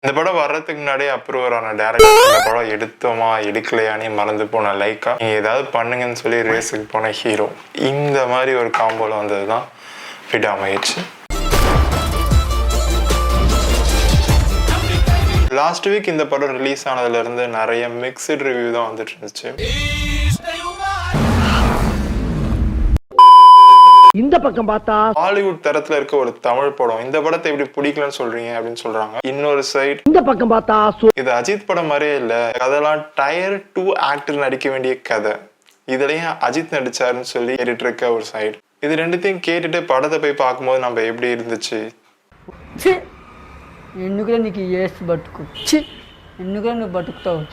இந்த படம் வர்றதுக்கு முன்னாடியே அப்ரூவர் ஆன டேரக்டர் இந்த படம் எடுத்தோமா எடுக்கலையானே மறந்து போன லைக்கா நீ ஏதாவது பண்ணுங்கன்னு சொல்லி ரேஸுக்கு போன ஹீரோ. இந்த மாதிரி ஒரு காம்போல வந்தது தான் விடாமுயற்சி. லாஸ்ட் வீக் இந்த படம் ரிலீஸ் ஆனதுலேருந்து நிறைய மிக்சட் ரிவ்யூ தான் வந்துட்டு இருந்துச்சு. இந்த பக்கம் பார்த்தா ஹாலிவுட் தரத்துல இருக்க ஒரு தமிழ் படம் இந்த படத்தை எப்படி பிடிக்கலன்னு சொல்றீங்க அப்படின்னு சொல்றாங்க. இன்னொரு சைடு இந்த பக்கம் பார்த்தா இது அஜித் படம் மாதிரியே இல்ல, அதெல்லாம் டயர் 2 ஆக்டர் நடிக்க வேண்டிய கதை, இதுலயும் அஜித் நடிச்சாருன்னு சொல்லி கேட்டுட்டு இருக்க ஒரு சைடு. இது ரெண்டுத்தையும் கேட்டுட்டு படத்தை போய் பார்க்கும்போது நம்ம எப்படி இருந்துச்சு. ఎందుకు నీకు ఏసు బతుకు ఎందుకు నువ్వు బతుకుతావు.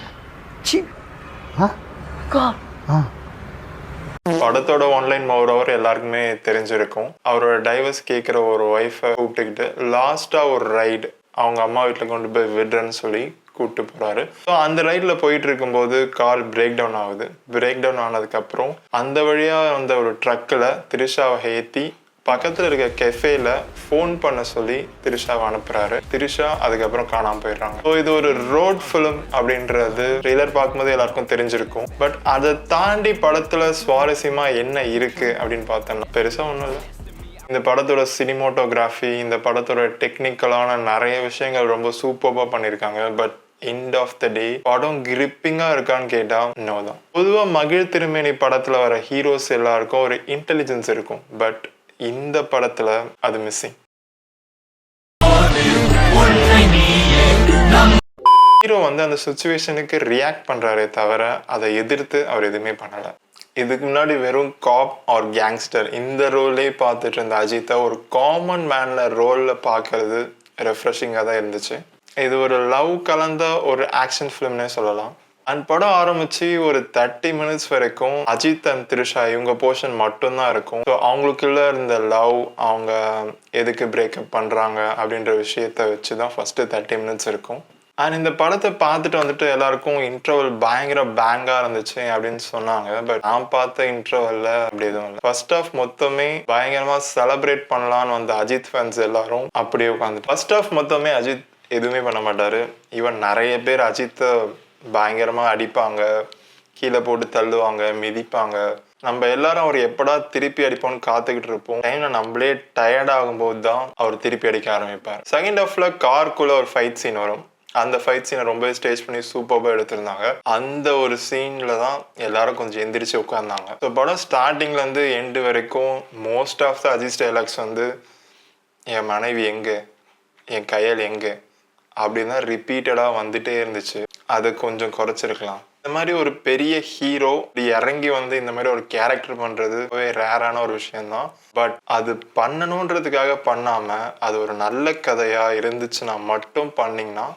படத்தோட ஒன்லைன் மோரோவர் எல்லாருக்குமே தெரிஞ்சிருக்கும். அவரோட டைவர்ஸ் கேட்குற ஒரு ஒய்ஃபை கூப்பிட்டுக்கிட்டு லாஸ்டா ஒரு ரைடு அவங்க அம்மா வீட்டில் கொண்டு போய் விடுறேன்னு சொல்லி கூப்பிட்டு போறாரு. ஸோ அந்த ரைடில் போயிட்டு இருக்கும்போது கார் பிரேக் டவுன் ஆகுது. பிரேக் டவுன் ஆனதுக்கப்புறம் அந்த வழியாக வந்த ஒரு ட்ரக்கில் திரிஷாவை ஏற்றி பக்கத்தில் இருக்க கெஃபேல ஃபோன் பண்ண சொல்லி திரிஷாவை அனுப்புறாரு. திரிஷா அதுக்கப்புறம் காணாமல் போயிடுறாங்க. ஸோ இது ஒரு ரோட் ஃபிலிம் அப்படின்றது ட்ரெய்லர் பார்க்கும்போது எல்லாருக்கும் தெரிஞ்சிருக்கும். பட் அதை தாண்டி படத்துல சுவாரஸ்யமா என்ன இருக்கு அப்படின்னு பார்த்தோம்னா பெருசா ஒன்றும் இல்லை. இந்த படத்தோட சினிமோட்டோகிராஃபி, இந்த படத்தோட டெக்னிக்கலான நிறைய விஷயங்கள் ரொம்ப சூப்பராக பண்ணியிருக்காங்க. பட் எண்ட் ஆஃப் த டே படம் கிரிப்பிங்கா இருக்கான்னு கேட்டா நோ தான். பொதுவாக மகிழ் திருமேனி படத்துல வர ஹீரோஸ் எல்லாருக்கும் ஒரு இன்டெலிஜென்ஸ் இருக்கும். பட் இந்த படத்துல அது மிஸ்ஸிங். ஹீரோ அந்த சுச்சுவேஷனுக்கு ரியாக்ட் பண்றாரே தவிர அதை எதிர்த்து அவர் எதுவுமே பண்ணல. இதுக்கு முன்னாடி வெறும் காப் ஆர் கேங்ஸ்டர் இந்த ரோலே பார்த்துட்டு இருந்த அஜித்தை ஒரு காமன் மேன்ல ரோல்ல பார்க்கறது ரெஃப்ரெஷிங்காக தான் இருந்துச்சு. இது ஒரு லவ் கலந்த ஒரு ஆக்ஷன் ஃபிலிம்னே சொல்லலாம். அண்ட் படம் ஆரம்பிச்சு ஒரு 30 மினிட்ஸ் வரைக்கும் அஜித் அண்ட் திரிஷா இவங்க போர்ஷன் மட்டும்தான் இருக்கும். ஸோ அவங்களுக்குள்ள இருந்த லவ், அவங்க எதுக்கு பிரேக்கப் பண்றாங்க அப்படின்ற விஷயத்த வச்சு தான் ஃபர்ஸ்ட் 30 மினிட்ஸ் இருக்கும். அண்ட் இந்த படத்தை பார்த்துட்டு எல்லாருக்கும் இன்டர்வல் பயங்கர பேங்கா இருந்துச்சு அப்படின்னு சொன்னாங்க. பட் நான் பார்த்த இன்டர்வல்ல அப்படி எதுவும் இல்லை. ஃபர்ஸ்ட் ஆஃப் மொத்தமே பயங்கரமா செலிப்ரேட் பண்ணலான்னு வந்த அஜித் ஃபேன்ஸ் எல்லாரும் அப்படியே உட்காந்துட்டு ஃபர்ஸ்ட் ஆஃப் மொத்தமே அஜித் எதுவுமே பண்ண மாட்டாரு. ஈவன் நிறைய பேர் அஜித்தை பயங்கரமா அடிப்பாங்க, கீழே போட்டு தள்ளுவாங்க, மிதிப்பாங்க. நம்ம எல்லாரும் அவர் எப்படா திருப்பி அடிப்போம்னு காத்துக்கிட்டு இருப்போம். டைம்ல நம்மளே டயர்ட் ஆகும்போது தான் அவர் திருப்பி அடிக்க ஆரம்பிப்பார். செகண்ட் ஹாஃப்ல காருக்குள்ள ஒரு ஃபைட் சீன் வரும். அந்த ஃபைட் சீனை ரொம்ப ஸ்டேஜ் பண்ணி சூப்பராக எடுத்திருந்தாங்க. அந்த ஒரு சீன்ல தான் எல்லாரும் கொஞ்சம் எந்திரிச்சு உட்கார்ந்தாங்க. ஸோ படம் ஸ்டார்டிங்ல இருந்து எண்டு வரைக்கும் most of the Ajith dialogues என் மனைவி எங்க, என் கையல் எங்க அப்படின்னு தான் ரிப்பீட்டடாக வந்துட்டே இருந்துச்சு. அதை கொஞ்சம் குறைச்சிருக்கலாம். இந்த மாதிரி ஒரு பெரிய ஹீரோ இறங்கி இந்த மாதிரி ஒரு கேரக்டர் பண்றது ரேரான ஒரு விஷயம்தான். பட் அது பண்ணணுன்றதுக்காக பண்ணாம அது ஒரு நல்ல கதையா இருந்துச்சுன்னா மட்டும் பண்ணீங்கன்னா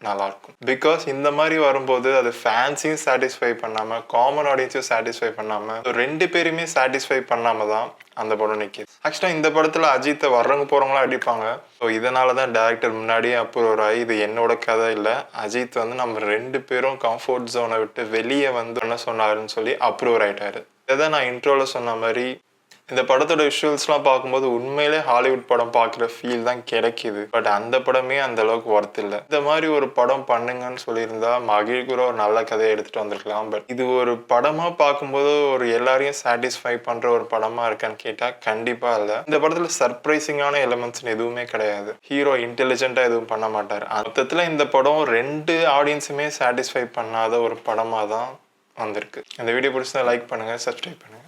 நல்லா இருக்கும். பிகாஸ் இந்த மாதிரி வரும்போது அது ஃபேன்ஸையும் சாட்டிஸ்ஃபை பண்ணாம காமன் ஆடியன்ஸையும் சாட்டிஸ்ஃபை பண்ணாம ரெண்டு பேருமே சாட்டிஸ்ஃபை பண்ணாம தான் அந்த படம் நிற்கிது. ஆக்சுவலாக இந்த படத்துல அஜித்தை வர்றவங்க போறவங்களாம் அடிப்பாங்க. ஸோ இதனால தான் டேரக்டர் முன்னாடியே அப்ரூவர் ஆகி இது என்னோட கதை இல்லை, அஜித் நம்ம ரெண்டு பேரும் கம்ஃபர்ட் ஜோனை விட்டு வெளியே என்ன சொன்னாருன்னு சொல்லி அப்ரூவர் ஆயிட்டாரு. இதை நான் இன்ட்ரோல சொன்ன மாதிரி இந்த படத்தோட விஷுவல்ஸ்லாம் பார்க்கும்போது உண்மையிலே ஹாலிவுட் படம் பார்க்குற ஃபீல் தான் கிடைக்குது. பட் அந்த படமே அந்த அளவுக்கு ஒர்த் இல்லை. இந்த மாதிரி ஒரு படம் பண்ணுங்கன்னு சொல்லியிருந்தா மகிழ் கூட ஒரு நல்ல கதையை எடுத்துட்டு வந்திருக்கலாம். பட் இது ஒரு படமா பார்க்கும்போது ஒரு எல்லாரையும் சாட்டிஸ்ஃபை பண்ற ஒரு படமா இருக்கான்னு கேட்டா கண்டிப்பா இல்லை. இந்த படத்துல சர்ப்ரைசிங்கான எலிமெண்ட்ஸ் எதுவுமே கிடையாது. ஹீரோ இன்டெலிஜென்ட்டா எதுவும் பண்ண மாட்டார். மொத்தத்துல இந்த படம் ரெண்டு ஆடியன்ஸுமே சாட்டிஸ்ஃபை பண்ணாத ஒரு படமா தான் வந்திருக்கு. இந்த வீடியோ பிடிச்சா லைக் பண்ணுங்க, சப்ஸ்கிரைப் பண்ணுங்க.